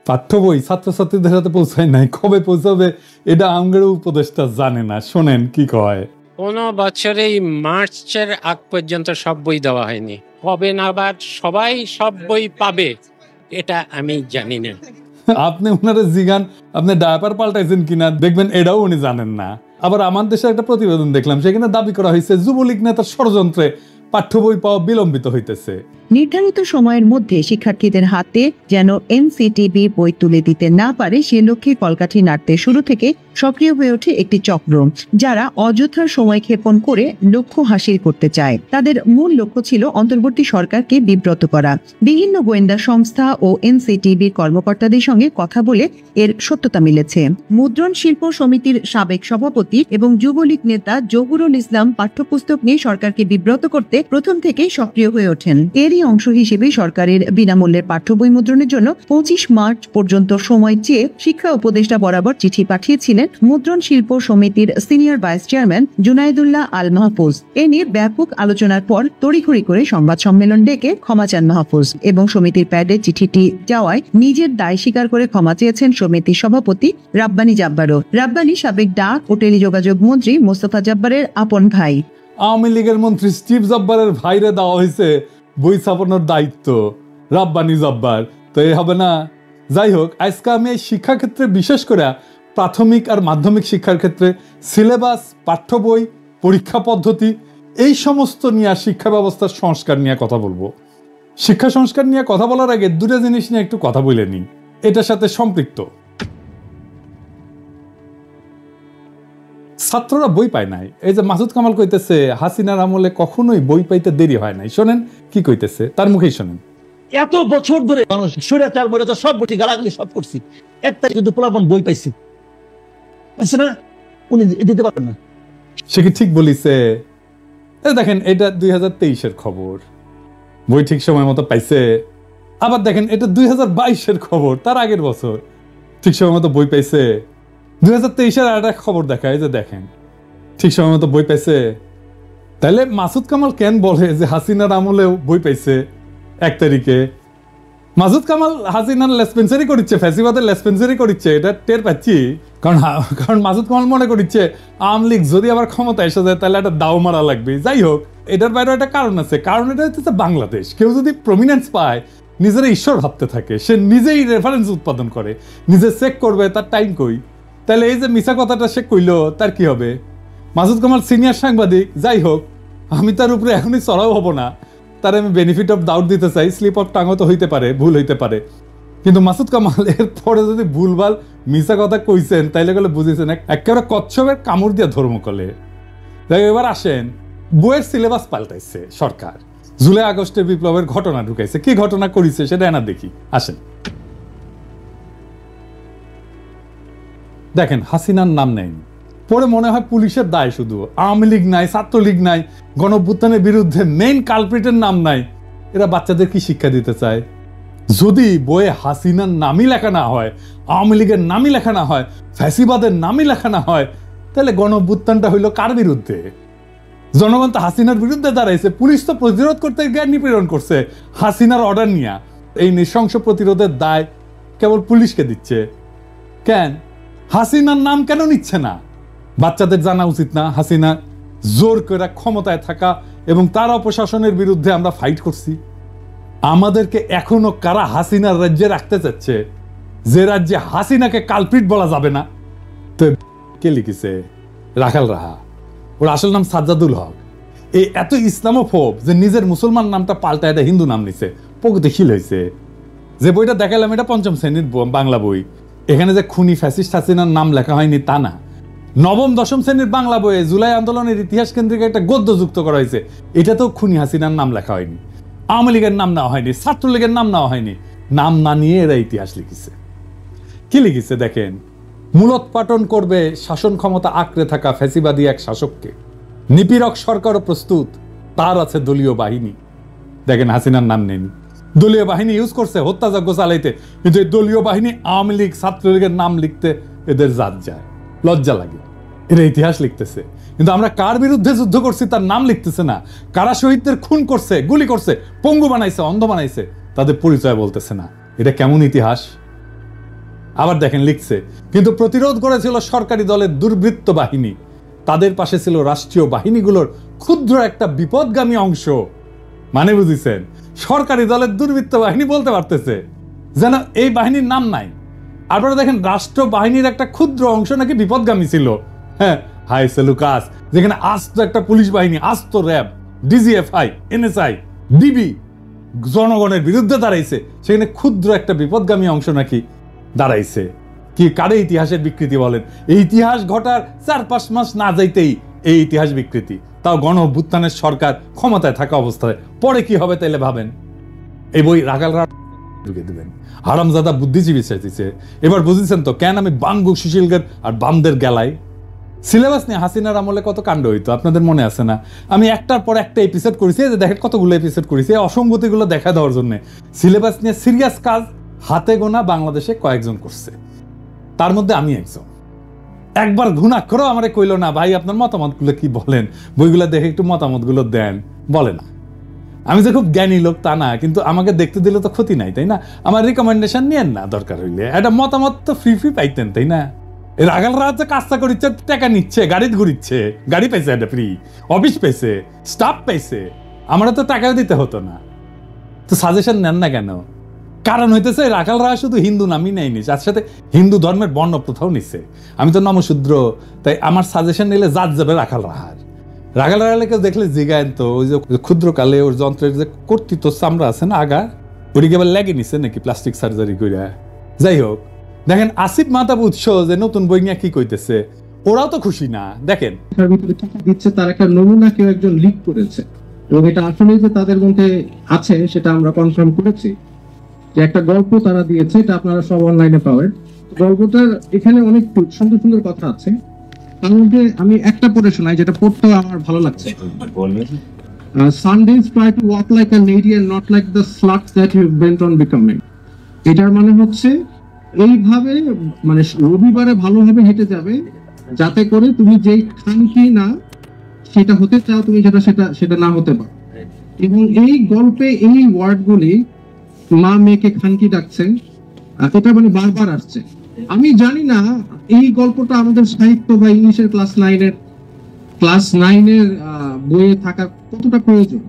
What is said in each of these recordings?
পাঠ্য বই ছাত্রছাত্রীদের হাতে পৌঁছায় নাই, কবে পৌঁছাবে এটা আমগের উপদেষ্টা জানে না। শোনেন কি কয়, কোনো বছরেই মার্চের আগ পর্যন্ত সব বই দেওয়া হয়নি, কবে নাগাদ সবাই সব বই পাবে এটা আমি জানি না। আপনি ওনারা জিগান আপনি ডায়াপার পাল্টাইছেন কিনা, দেখবেন এটাও উনি জানেন না। আবার আমার দেশে একটা প্রতিবেদন দেখলাম, সেখানে দাবি করা হয়েছে যুবলীগ নেতার ষড়যন্ত্রে পাঠ্য বই পাওয়া বিলম্বিত হইতেছে। নির্ধারিত সময়ের মধ্যে শিক্ষার্থীদের হাতে যেন এনসিটিবি বই তুলে দিতে না পারে সে লক্ষ্যে কলকাঠি নাড়তে শুরু থেকে সক্রিয় হয়ে ওঠে একটি চক্র, যারা অযথার সময় ক্ষেপণ করে লক্ষ্য হাসিল করতে চায়। তাদের মূল লক্ষ্য ছিল অন্তর্বর্তী সরকারকে বিব্রত করা। বিভিন্ন গোয়েন্দা সংস্থা ও এনসিটিবির কর্মকর্তাদের সঙ্গে কথা বলে এর সত্যতা মিলেছে। মুদ্রণ শিল্প সমিতির সাবেক সভাপতি এবং যুবলীগ নেতা জহুরুল ইসলাম পাঠ্যপুস্তক নিয়ে সরকারকে বিব্রত করতে প্রথম থেকেই সক্রিয় হয়ে ওঠেন। এরই অংশ হিসেবে সরকারের বিনামূল্যের পাঠ্য বই মুদ্রণের জন্য 25 মার্চ পর্যন্ত সময় চেয়ে শিক্ষা উপদেষ্টা বরাবর চিঠি পাঠিয়েছিলেন মুদ্রণ শিল্প সমিতির সিনিয়র ভাইস চেয়ারম্যান জুনাইদুল্লাহ আল মাহফুজ। এ নিয়ে ব্যাপক আলোচনার পর তড়িঘড়ি করে সংবাদ সম্মেলন ডেকে ক্ষমা চান মাহফুজ এবং সমিতির প্যাডে চিঠিটি যাওয়ায় নিজের দায় স্বীকার করে ক্ষমা চেয়েছেন সমিতির সভাপতি রাব্বানী জাব্বারও। রাব্বানী সাবেক ডাক ও টেলিযোগাযোগ মন্ত্রী মোস্তফা জাব্বারের আপন ভাই। আওয়ামী লীগের মন্ত্রী স্টিভ জাব্বারের ভাইরে দেওয়া হয়েছে বই ছাপানোর দায়িত্ব, রাব্বানী জাব্বার তো এ হবে না। যাই হোক, আজকে আমি এই শিক্ষাক্ষেত্রে বিশেষ করে প্রাথমিক আর মাধ্যমিক শিক্ষার ক্ষেত্রে সিলেবাস, পাঠ্য বই, পরীক্ষা পদ্ধতি এই সমস্ত নিয়ে শিক্ষা ব্যবস্থার সংস্কার নিয়ে কথা বলবো। শিক্ষা সংস্কার নিয়ে কথা বলার আগে দুটো জিনিস নিয়ে একটু কথা বলে নিই, এটার সাথে সম্পৃক্ত। ছাত্ররা বই পায় নাই, এই যে মাসুদ কামাল কইতেছে হাসিনার আমলে কখনোই বই পাইতে দেরি হয় নাই। শোনেন কি কইতেছে, তার মুখেই শোনেন। এত বছর ধরে মানুষ স্বৈরাচার মরে সব বই গালাগালি সব করছি, একটা কিন্তু পোলাপন বই পাইছি না, উনি দিতে পারেন না। সে কি ঠিক বলিছে? দেখেন এটা 2023-এর খবর, বই ঠিক সময় মতো পাইছে। আবার দেখেন এটা 2022-এর খবর, তার আগের বছর ঠিক সময় মতো বই পাইছে। 2023-এর আর একটা খবর দেখায় যে দেখেন ঠিক সময় মতো বই পাইছে। তাহলে মাসুদ কামাল কেন বলে যে হাসিনার আমলেও বই পাইছে 1 তারিখে? মাসুদ কামাল হাসিনার লেসপেন্সারি করিচ্ছে, ফ্যাসিবাদের লেসপেন্সারি করিচ্ছে, এটা টের পাচ্ছি। কারণ মাসুদ কামাল মনে করিচ্ছে আওয়ামী লীগ যদি আবার ক্ষমতা এসে যায় তাহলে একটা দাও মারা লাগবে। যাই হোক, এটার বাইরে একটা কারণ আছে, কারণ এটা হচ্ছে বাংলাদেশ। কেউ যদি প্রমিনেন্স পায়, নিজেরা ঈশ্বর ভাবতে থাকে, সে নিজেই রেফারেন্স উৎপাদন করে, নিজে চেক করবে তার টাইম কই। তাহলে এই যে মিছা কথাটা সে কইলো, তার কি হবে? মাসুদ কামাল সিনিয়র সাংবাদিক, যাই হোক আমি তার উপরে এখনই চড়াও হব না, তার আমি বেনিফিট অফ ডাউট দিতে চাই। স্লিপ অফ টাঙ্গও তো হইতে পারে, ভুল হইতে পারে, কিন্তু মাসুদ কামাল এর পরে যদি ভুলভাল মিছা কথা কইছেন তাইলে গেলে বুঝেছেন একেবারে কচ্ছপের কামড় দিয়া ধর্ম কলে। এবার আসেন, বইয়ের সিলেবাস পাল্টাইছে সরকার, জুলাই আগস্টের বিপ্লবের ঘটনা ঢুকাইছে। কি ঘটনা করিছে সেটা এনা দেখি, আসেন। দেখেন হাসিনার নাম নেই, পরে মনে হয় পুলিশের দায় শুধু, আওয়ামী লীগ নাই, ছাত্রলীগ নাই, গণঅভ্যুত্থানের বিরুদ্ধে মেইন কালপ্রিটের নাম নাই। এরা বাচ্চাদের কি শিক্ষা দিতে চায়? যদি বইয়ে হাসিনার নামই লেখা না হয়, আওয়ামী লীগের নামই লেখা না হয়, ফ্যাসিবাদের নামই লেখা না হয়, তাহলে গণঅভ্যুত্থানটা হইল কার বিরুদ্ধে? জনগণ তো হাসিনার বিরুদ্ধে দাঁড়াইছে, পুলিশ তো প্রতিরোধ করতে গিয়ে নিপীড়ন করছে হাসিনার অর্ডার নিয়ে। এই নৃশংস প্রতিরোধের দায় কেবল পুলিশকে দিচ্ছে কেন? হাসিনার নাম কেন নিচ্ছে না? বাচ্চাদের জানা উচিত না হাসিনা জোর করে ক্ষমতায় থাকা এবং তার অপশাসনের বিরুদ্ধে আমরা ফাইট করছি। আমাদেরকে এখনো কারা হাসিনার রাজ্যে রাখতে চাচ্ছে, যে রাজ্যে হাসিনাকে কালপ্রিট বলা যাবে না? তো কে লিখেছে? রাখাল রাহা, ওর আসল নাম সাজ্জাদুল হক। এই এত ইসলামোফোব যে নিজের মুসলমান নামটা পাল্টা এটা হিন্দু নাম নিছে, প্রগতিশীল হয়েছে। যে বইটা দেখালাম এটা 5ম শ্রেণীর বাংলা বই, এখানে যে খুনি ফ্যাসিস্ট হাসিনার নাম লেখা হয়নি তা না। 9ম 10ম শ্রেণীর বাংলা বইয়ে জুলাই আন্দোলনের ইতিহাস কেন্দ্রিক একটা গদ্য যুক্ত করা হয়েছে, এটাতেও খুনি হাসিনার নাম লেখা হয়নি, আওয়ামী লীগের নাম নেওয়া হয়নি, ছাত্রলীগের নাম নেওয়া হয়নি। নাম না নিয়ে এরা ইতিহাস লিখেছে। কি লিখেছে দেখেন, মূলোৎপাটন করবে শাসন ক্ষমতা আঁকড়ে থাকা ফ্যাসিবাদী এক শাসককে, নিপীড়ক সরকারও প্রস্তুত, তার আছে দলীয় বাহিনী। দেখেন হাসিনার নাম নেই, দলীয় বাহিনী ইউজ করছে হত্যাযজ্ঞ চালাইতে, কিন্তু এই দলীয় বাহিনী আওয়ামী লীগ ছাত্রলীগের নাম লিখতে এদের জাত যায়, লজ্জা লাগে। এরা ইতিহাস লিখতেছে, কিন্তু আমরা কার বিরুদ্ধে যুদ্ধ করছি তার নাম লিখতেছে না। কারা শহীদদের খুন করছে, গুলি করছে, পঙ্গু বানাইছে, অন্ধ বানাইছে, তাদের পরিচয় বলতেছে না। এটা কেমন ইতিহাস? আবার দেখেন লিখছে, কিন্তু প্রতিরোধ করেছিল সরকারি দলের দুর্বৃত্ত বাহিনী, তাদের পাশে ছিল রাষ্ট্রীয় বাহিনীগুলোর ক্ষুদ্র একটা বিপদগামী অংশ। মানে বুঝিছেন, সরকারি দলের দুর্বৃত্ত বাহিনী বলতে পারতেছে, যেন এই বাহিনীর নাম নাই। আপনারা দেখেন রাষ্ট্র বাহিনীর একটা ক্ষুদ্র অংশ নাকি বিপদগামী ছিল। হ্যাঁ, হাই সেলুকাস, যেখানে আস্ত একটা পুলিশ বাহিনী, আস্ত র্যাব, ডিজিএফআই, এনএসআই, ডিবি জনগণের বিরুদ্ধে দাঁড়াইছে, সেখানে ক্ষুদ্র একটা বিপদগামী অংশ নাকি দাঁড়াইছে। কি কারে ইতিহাসের বিকৃতি বলেন? এই ইতিহাস ঘটার 4-5 মাস না যাইতেই এই ইতিহাস বিকৃতি, তাও গণ অভ্যুত্থানের সরকার ক্ষমতায় থাকা অবস্থায়। পরে কি হবে তাইলে ভাবেন। এই বই রাগালরা ঢুকে দিবেন, হারামজাদা বুদ্ধিজীবী চাইতেছে। এবার বুঝেছেন তো কেন আমি বাঙ্গু সুশীলগের আর বামদের গেলায়। সিলেবাস নিয়ে হাসিনার আমলে কত কাণ্ড হইতো আপনাদের মনে আছে না? আমি একটার পর একটা এপিসোড করেছি, যে দেখেন কতগুলো এপিসোড করেছি অসঙ্গতিগুলো দেখা দেওয়ার জন্য। সিলেবাস নিয়ে সিরিয়াস কাজ হাতে গোনা বাংলাদেশে কয়েকজন করছে, তার মধ্যে আমি একজন। একবার ঘুণাক্ষরও আমারে কইল না, ভাই আপনার মতামতগুলো কি বলেন, বইগুলো দেখে একটু মতামতগুলো দেন, বলে না। আমি যে খুব জ্ঞানী লোক তা না, কিন্তু আমাকে দেখতে দিলে তো ক্ষতি নাই, তাই না? আমার রিকমেন্ডেশন নিয়েন না, দরকার হইলে একটা মতামত তো ফ্রি পাইতেন, তাই না? রাগালরা যে কাজটা করিচ্ছে, টাকা নিচ্ছে, গাড়িতে ঘুরিচ্ছে, গাড়ি পাইছে একটা ফ্রি, অফিস পাইছে, স্টাফ পাইছে, আমরা তো টাকাও দিতে হতো না। তো সাজেশন নেন না কেন? কারণ হইতেছে রাখালরা শুধু হিন্দু নামই নেয়নি, তার সাথে হিন্দু ধর্মের বর্ণ প্রথাও নিচ্ছে। আমি তো নমশূদ্র, তাই আমার সাজেশন নিলে জাত যাবে রাখাল রাহার। রাখাল রাহালকে দেখলে জিগায়েন তো, ওই যে ক্ষুদ্রকালে ওর যন্ত্রের যে কর্তৃত্ব চামড়া আছে না আগা, ওটিকে আবার লেগে নিছে নাকি প্লাস্টিক সার্জারি কইরা। যাই হোক, দেখেন আসিফ মাহতাব উৎস যে নতুন বই নিয়ে কি কইতেছে, ওরাও তো খুশি না। দেখেন দিচ্ছে, তার একটা নমুনা কেউ একজন লিক করেছে, এবং এটা আসলে যে তাদের মধ্যে আছে সেটা আমরা কনফার্ম করেছি। যে একটা গল্প তারা দিয়েছে, এটা আপনারা সব অনলাইনে পাবেন। গল্পটার এখানে অনেক সুন্দর সুন্দর কথা আছে, তার মধ্যে আমি একটা পড়ে শোনাই, যেটা পড়তেও আমার ভালো লাগছে। Sundays try to walk like a lady and not like the sluts that you bent on becoming. এটার মানে হচ্ছে এইভাবে, মানে রবিবারে ভালোভাবে হেঁটে যাবে, যাতে করে তুমি যেই খানকি না সেটা হতে চাও, তুমি সেটা না হতে পারো। এবং এই গল্পে এই ওয়ার্ডগুলি, মা মেয়েকে খানকি ডাকছে, এটা মানে বারবার আসছে। আমি জানি না এই গল্পটা আমাদের সাহিত্য বা ইংলিশের ক্লাস 9-এর বইয়ে থাকা কতটা প্রয়োজন।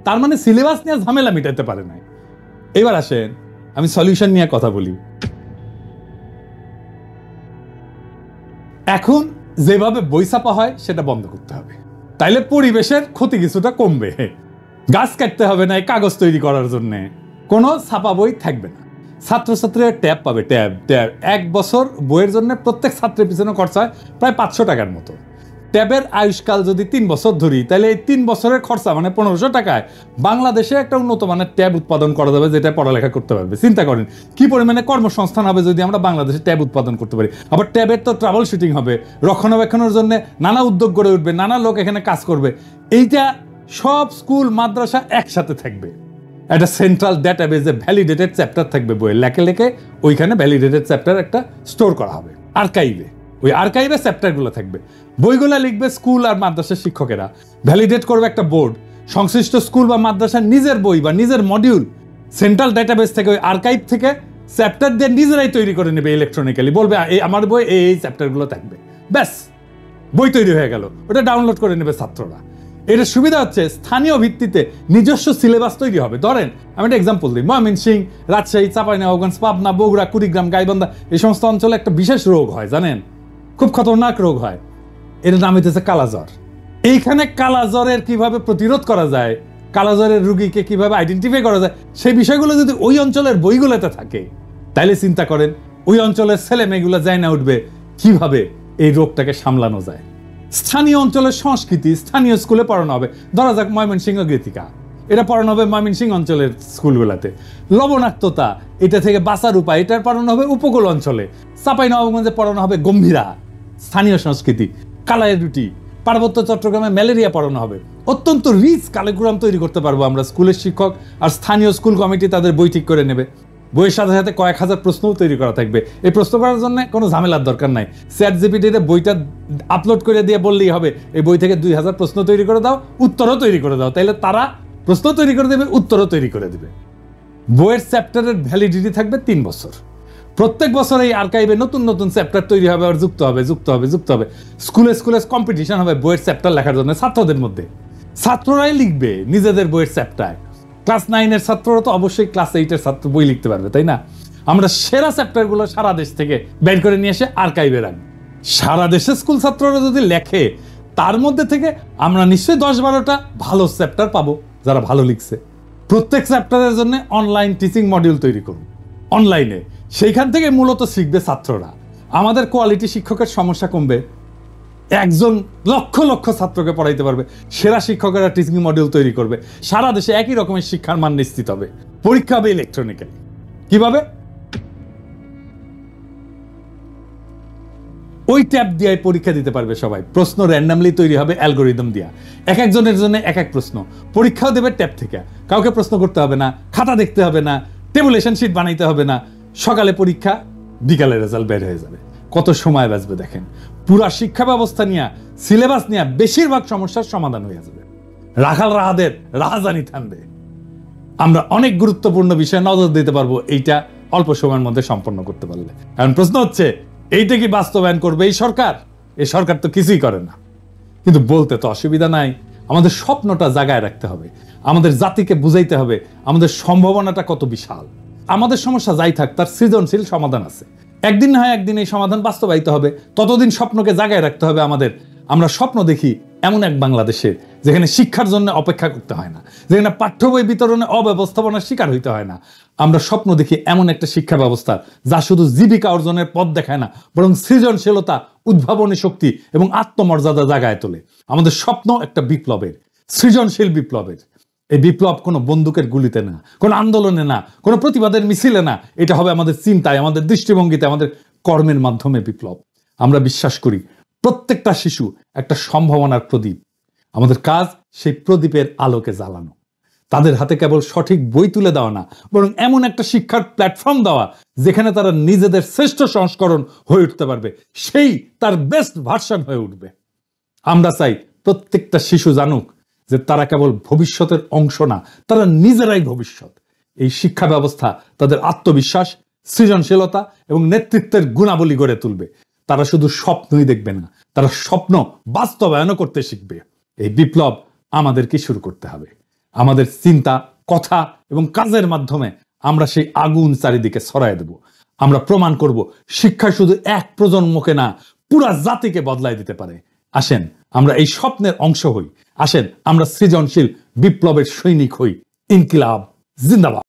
তার মানে সিলেবাস নিয়ে ঝামেলা মিটাতে পারে না। এবার আসেন আমি সলিউশন নিয়ে কথা বলি। এখন যেভাবে বই ছাপা হয় সেটা বন্ধ করতে হবে, তাইলে পরিবেশের ক্ষতি কিছুটা কমবে। গাছ কাটতে হবে না এই কাগজ তৈরি করার জন্য, কোনো ছাপা বই থাকবে না। ছাত্রছাত্রীরা ট্যাব পাবে, ট্যাব 1 বছর বইয়ের জন্য প্রত্যেক ছাত্রের পিছনে খরচা হয় প্রায় 500 টাকার মতো। ট্যাবের আয়ুষ্কাল যদি 3 বছর ধরি, তাহলে এই 3 বছরের খরচা মানে 1500 টাকায় বাংলাদেশে একটা উন্নত মানের ট্যাব উৎপাদন করা যাবে, যেটা পড়ালেখা করতে পারবে। চিন্তা করেন কি পরিমাণে কর্মসংস্থান হবে যদি আমরা বাংলাদেশে ট্যাব উৎপাদন করতে পারি। আবার ট্যাবের তো ট্রাভেল শুটিং হবে, রক্ষণাবেক্ষণের জন্য নানা উদ্যোগ গড়ে উঠবে, নানা লোক এখানে কাজ করবে। এইটা সব স্কুল মাদ্রাসা একসাথে থাকবে, একটা সেন্ট্রাল ডেটাবেজে ভ্যালিডেটেড চ্যাপ্টার থাকবে, বইয়ের লেখে লেখে ওইখানে ভ্যালিডেটেড চ্যাপ্টার একটা স্টোর করা হবে আর্কাইভে। ওই আর্কাইভে চ্যাপ্টারগুলো থাকবে, বইগুলো লিখবে স্কুল আর মাদ্রাসার শিক্ষকেরা, ভ্যালিডেট করবে একটা বোর্ড। সংশ্লিষ্ট স্কুল বা মাদ্রাসার নিজের বই বা নিজের মডিউল সেন্ট্রাল ডেটাবেস থেকে, ওই আর্কাইভ থেকে চ্যাপ্টার দিয়ে নিজেরাই তৈরি করে নেবে ইলেকট্রনিক্যালি, বলবে এই আমার বই এই চ্যাপ্টারগুলো থাকবে, ব্যাস বই তৈরি হয়ে গেল। ওটা ডাউনলোড করে নেবে ছাত্ররা। এটার সুবিধা হচ্ছে স্থানীয় ভিত্তিতে নিজস্ব সিলেবাস তৈরি হবে। ধরেন আমি একটা এক্সাম্পল দিই, ময়মনসিংহ, রাজশাহী, চাঁপাইনবাবগঞ্জ, পাবনা, বগুড়া, কুড়িগ্রাম, গাইবান্ধা, এই সমস্ত অঞ্চলে একটা বিশেষ রোগ হয়, জানেন, খুব খতরনাক রোগ হয়। এর নাম হইতেছে কালাজ্বর। এইখানে কালাজ্বরের কিভাবে প্রতিরোধ করা যায়, কালাজ্বরের রোগীকে কিভাবে আইডেন্টিফাই করা যায়, সেই বিষয়গুলো যদি ওই অঞ্চলের বইগুলোতে থাকে, তাইলে চিন্তা করেন ওই অঞ্চলের ছেলে মেয়েগুলো যায় না উঠবে কিভাবে এই রোগটাকে সামলানো যায়। স্থানীয় অঞ্চলের সংস্কৃতি স্থানীয় স্কুলে পড়ানো হবে। ধরা যাক ময়মনসিংহ গীতিকা, এটা পড়ানো হবে ময়মনসিংহ অঞ্চলের স্কুলগুলোতে। লবণাক্ততা, এটা থেকে বাঁচার উপায়, এটার পড়ানো হবে উপকূল অঞ্চলে। চাঁপাইনবাবগঞ্জে পড়ানো হবে গম্ভীরা, স্থানীয় সংস্কৃতি। কালাইয়ের রুটি, পার্বত্য চট্টগ্রামে ম্যালেরিয়া পড়ানো হবে। অত্যন্ত রিচ কারিকুলাম তৈরি করতে পারবো আমরা। স্কুলের শিক্ষক আর স্থানীয় স্কুল কমিটি তাদের বই ঠিক করে নেবে। বইয়ের সাথে সাথে কয়েক হাজার প্রশ্নও তৈরি করা থাকবে। এই প্রশ্ন করার জন্য কোনো ঝামেলার দরকার নাই। চ্যাটজিপিটিতে বইটা আপলোড করে দিয়ে বললেই হবে এই বই থেকে 2000 প্রশ্ন তৈরি করে দাও, উত্তরও তৈরি করে দাও, তাইলে তারা প্রশ্ন তৈরি করে দেবে, উত্তরও তৈরি করে দেবে। বইয়ের চ্যাপ্টারের ভ্যালিডিটি থাকবে 3 বছর। প্রত্যেক বছর এই আর্কাইভে নতুন নতুন চ্যাপ্টার তৈরি হবে, আর যুক্ত হবে। স্কুলে স্কুলে কম্পিটিশন হবে বইয়ের চ্যাপ্টার লেখার জন্য ছাত্রদের মধ্যে। ছাত্ররাই লিখবে নিজেদের বইয়ের চ্যাপ্টার। ক্লাস 9-এর ছাত্ররা তো অবশ্যই ক্লাস 8-এর ছাত্র বই লিখতে পারবে, তাই না? আমরা সেরা চ্যাপ্টারগুলো সারা দেশ থেকে বের করে নিয়ে এসে আর্কাইভে রাখবো। সারা দেশে স্কুল ছাত্ররা যদি লেখে, তার মধ্যে থেকে আমরা নিশ্চয়ই 10-12টা ভালো চ্যাপ্টার পাবো যারা ভালো লিখছে। প্রত্যেক চ্যাপ্টারের জন্য অনলাইন টিচিং মডিউল তৈরি করব, অনলাইনে। সেইখান থেকে মূলত শিখবে ছাত্ররা। আমাদের কোয়ালিটি শিক্ষকের সমস্যা কমবে, একজন লক্ষ লক্ষ ছাত্রকে পড়াইতে পারবে। সেরা শিক্ষকেরা টিচিং মডিউল তৈরি করবে, সারা দেশে একই রকমের শিক্ষার মান নিশ্চিত হবে। পরীক্ষা হবে ইলেকট্রনিক্যালি। কিভাবে? ওই ট্যাব দিয়ে পরীক্ষা দিতে পারবে সবাই। প্রশ্ন র্যান্ডামলি তৈরি হবে অ্যালগোরিদম দিয়া, এক একজনের জন্য এক এক প্রশ্ন। পরীক্ষাও দেবে ট্যাব থেকে, কাউকে প্রশ্ন করতে হবে না, খাতা দেখতে হবে না, টেবুলেশন শিট বানাইতে হবে না। সকালে পরীক্ষা, বিকালে রেজাল্ট বের হয়ে যাবে। কত সময় বাঁচবে দেখেন। পুরা শিক্ষা ব্যবস্থা নিয়ে, সিলেবাস নিয়ে বেশিরভাগ সমস্যার সমাধান হয়ে যাবে। রাখাল রাহাদের রাহাজানি থামবে। আমরা অনেক গুরুত্বপূর্ণ বিষয়ে নজর দিতে পারবো এইটা অল্প সময়ের মধ্যে সম্পন্ন করতে পারলে। এখন প্রশ্ন হচ্ছে, এইটা কি বাস্তবায়ন করবে এই সরকার? এই সরকার তো কিছুই করে না, কিন্তু বলতে তো অসুবিধা নাই। আমাদের স্বপ্নটা জাগায় রাখতে হবে, আমাদের জাতিকে বুঝাইতে হবে আমাদের সম্ভাবনাটা কত বিশাল। আমাদের সমস্যা যাই থাক, তার সৃজনশীল সমাধান আছে। একদিন না হয় একদিন এই সমাধান বাস্তবায়িত হবে। ততদিন স্বপ্নকে জাগায় রাখতে হবে আমাদের। আমরা স্বপ্ন দেখি এমন এক বাংলাদেশে যেখানে শিক্ষার জন্য অপেক্ষা করতে হয় না, যেখানে পাঠ্য বই বিতরণে অব্যবস্থাপনার শিকার হইতে হয় না। আমরা স্বপ্ন দেখি এমন একটা শিক্ষা ব্যবস্থা যা শুধু জীবিকা অর্জনের পথ দেখায় না, বরং সৃজনশীলতা, উদ্ভাবনী শক্তি এবং আত্মমর্যাদা জাগায় তোলে। আমাদের স্বপ্ন একটা বিপ্লবের, সৃজনশীল বিপ্লবের। এই বিপ্লব কোনো বন্দুকের গুলিতে না, কোনো আন্দোলনে না, কোনো প্রতিবাদের মিছিলে না। এটা হবে আমাদের চিন্তায়, আমাদের দৃষ্টিভঙ্গিতে, আমাদের কর্মের মাধ্যমে বিপ্লব। আমরা বিশ্বাস করি প্রত্যেকটা শিশু একটা সম্ভাবনার প্রদীপ। আমাদের কাজ সেই প্রদীপের আলোকে জ্বালানো। তাদের হাতে কেবল সঠিক বই তুলে দেওয়া না, বরং এমন একটা শিক্ষার প্ল্যাটফর্ম দেওয়া যেখানে তারা নিজেদের শ্রেষ্ঠ সংস্করণ হয়ে উঠতে পারবে, সেই তার বেস্ট ভার্সন হয়ে উঠবে। আমরা চাই প্রত্যেকটা শিশু জানুক যে তারা কেবল ভবিষ্যতের অংশ না, তারা নিজেরাই ভবিষ্যৎ। এই শিক্ষা ব্যবস্থা তাদের আত্মবিশ্বাস, সৃজনশীলতা এবং নেতৃত্বের গুণাবলী গড়ে তুলবে। তারা শুধু স্বপ্নই দেখবে না, তারা স্বপ্ন বাস্তবায়নও করতে শিখবে। এই বিপ্লব আমাদেরকে শুরু করতে হবে। আমাদের চিন্তা, কথা এবং কাজের মাধ্যমে আমরা সেই আগুন চারিদিকে ছড়ায় দেব। আমরা প্রমাণ করব শিক্ষা শুধু এক প্রজন্মকে না, পুরা জাতিকে বদলায় দিতে পারে। আসেন আমরা এই স্বপ্নের অংশ হই। আসেন আমরা সৃজনশীল বিপ্লবের সৈনিক হই। ইনকিলাব জিন্দাবাদ।